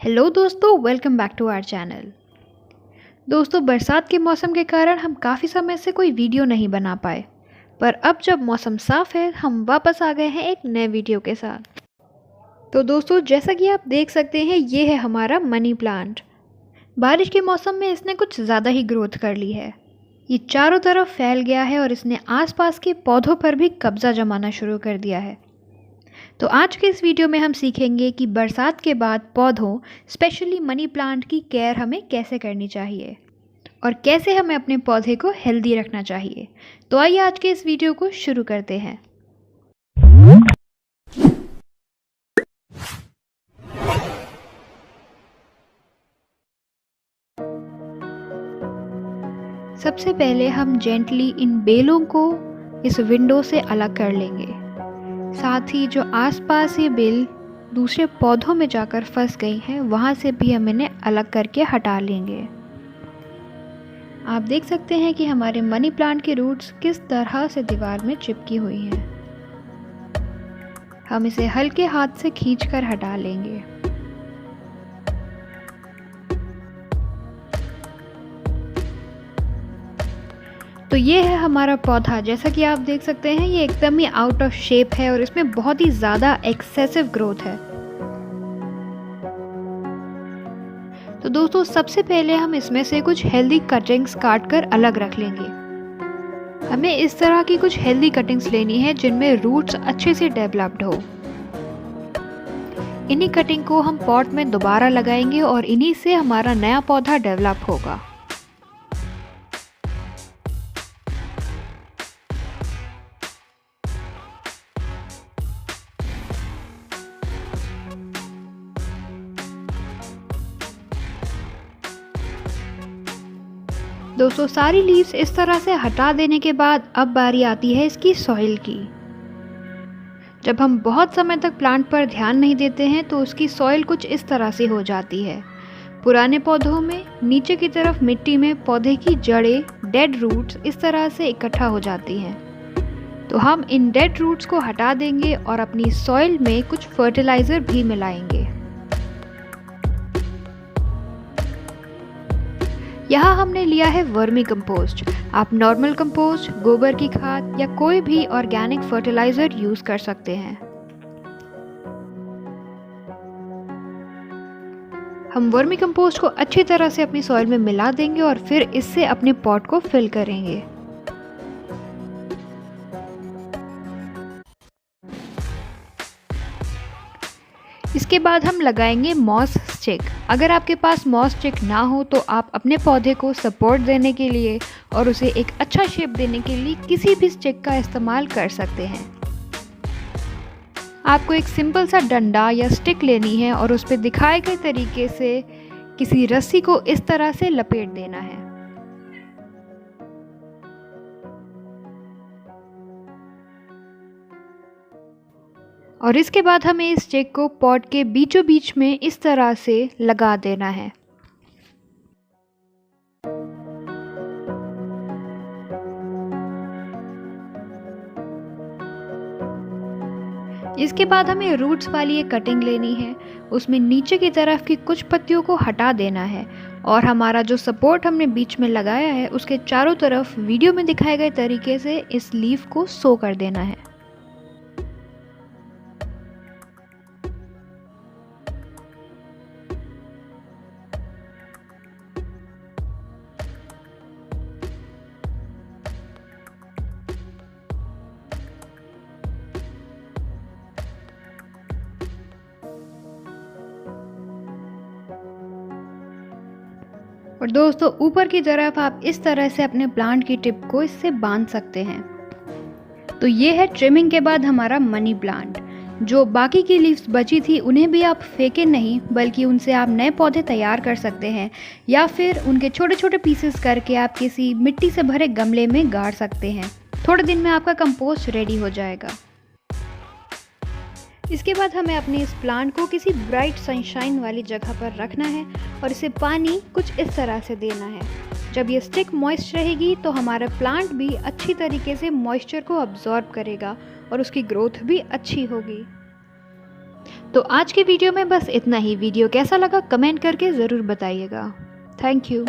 Hello दोस्तों, welcome back to our channel. दोस्तों, बरसात के मौसम के कारण हम काफ़ी समय से कोई वीडियो नहीं बना पाए, पर अब जब मौसम साफ़ है हम वापस आ गए हैं एक नए वीडियो के साथ। तो दोस्तों, जैसा कि आप देख सकते हैं, ये है हमारा मनी प्लांट। बारिश के मौसम में इसने कुछ ज़्यादा ही ग्रोथ कर ली है। ये चारों तरफ फैल गया है और इसने आसपास के पौधों पर भी कब्जा जमाना शुरू कर दिया है। तो आज के इस वीडियो में हम सीखेंगे कि बरसात के बाद पौधों स्पेशली मनी प्लांट की केयर हमें कैसे करनी चाहिए और कैसे हमें अपने पौधे को हेल्दी रखना चाहिए। तो आइए आज के इस वीडियो को शुरू करते हैं। सबसे पहले हम जेंटली इन बेलों को इस विंडो से अलग कर लेंगे। साथ ही जो आसपास ये बेल दूसरे पौधों में जाकर फंस गई हैं, वहाँ से भी हम इन्हें अलग करके हटा लेंगे। आप देख सकते हैं कि हमारे मनी प्लांट की रूट्स किस तरह से दीवार में चिपकी हुई हैं। हम इसे हल्के हाथ से खींचकर हटा लेंगे। तो ये है हमारा पौधा। जैसा कि आप देख सकते हैं, ये एकदम ही आउट ऑफ शेप है और इसमें बहुत ही ज़्यादा एक्सेसिव ग्रोथ है। तो दोस्तों, सबसे पहले हम इसमें से कुछ हेल्दी कटिंग्स काट कर अलग रख लेंगे। हमें इस तरह की कुछ हेल्दी कटिंग्स लेनी है जिनमें रूट्स अच्छे से डेवलप्ड हो। इन्हीं कटिंग को हम पॉट में दोबारा लगाएंगे और इन्हीं से हमारा नया पौधा डेवलप होगा। दोस्तों, सारी लीव्स इस तरह से हटा देने के बाद अब बारी आती है इसकी सॉइल की। जब हम बहुत समय तक प्लांट पर ध्यान नहीं देते हैं तो उसकी सॉइल कुछ इस तरह से हो जाती है। पुराने पौधों में नीचे की तरफ मिट्टी में पौधे की जड़ें, डेड रूट्स इस तरह से इकट्ठा हो जाती हैं। तो हम इन डेड रूट्स को हटा देंगे और अपनी सॉइल में कुछ फर्टिलाइज़र भी मिलाएंगे। यहाँ हमने लिया है वर्मी कंपोस्ट। आप नॉर्मल कंपोस्ट, गोबर की खाद या कोई भी ऑर्गेनिक फर्टिलाइजर यूज कर सकते हैं। हम वर्मी कंपोस्ट को अच्छी तरह से अपनी सॉइल में मिला देंगे और फिर इससे अपने पॉट को फिल करेंगे। इसके बाद हम लगाएंगे मॉस स्टिक। अगर आपके पास मॉस स्टिक ना हो तो आप अपने पौधे को सपोर्ट देने के लिए और उसे एक अच्छा शेप देने के लिए किसी भी स्टिक का इस्तेमाल कर सकते हैं। आपको एक सिंपल सा डंडा या स्टिक लेनी है और उस पर दिखाए गए तरीके से किसी रस्सी को इस तरह से लपेट देना है। और इसके बाद हमें इस स्टिक को पॉट के बीचों बीच में इस तरह से लगा देना है। इसके बाद हमें रूट्स वाली एक कटिंग लेनी है। उसमें नीचे की तरफ की कुछ पत्तियों को हटा देना है और हमारा जो सपोर्ट हमने बीच में लगाया है उसके चारों तरफ वीडियो में दिखाए गए तरीके से इस लीफ को सो कर देना है। और दोस्तों, ऊपर की तरफ आप इस तरह से अपने प्लांट की टिप को इससे बांध सकते हैं। तो ये है ट्रिमिंग के बाद हमारा मनी प्लांट। जो बाकी की लीव्स बची थी उन्हें भी आप फेंकें नहीं, बल्कि उनसे आप नए पौधे तैयार कर सकते हैं या फिर उनके छोटे छोटे पीसेस करके आप किसी मिट्टी से भरे गमले में गाड़ सकते हैं। थोड़े दिन में आपका कंपोस्ट रेडी हो जाएगा। इसके बाद हमें अपने इस प्लांट को किसी ब्राइट सनशाइन वाली जगह पर रखना है और इसे पानी कुछ इस तरह से देना है। जब ये स्टिक मॉइस्ट रहेगी तो हमारा प्लांट भी अच्छी तरीके से मॉइस्चर को अब्जॉर्ब करेगा और उसकी ग्रोथ भी अच्छी होगी। तो आज के वीडियो में बस इतना ही। वीडियो कैसा लगा कमेंट करके ज़रूर बताइएगा। Thank you.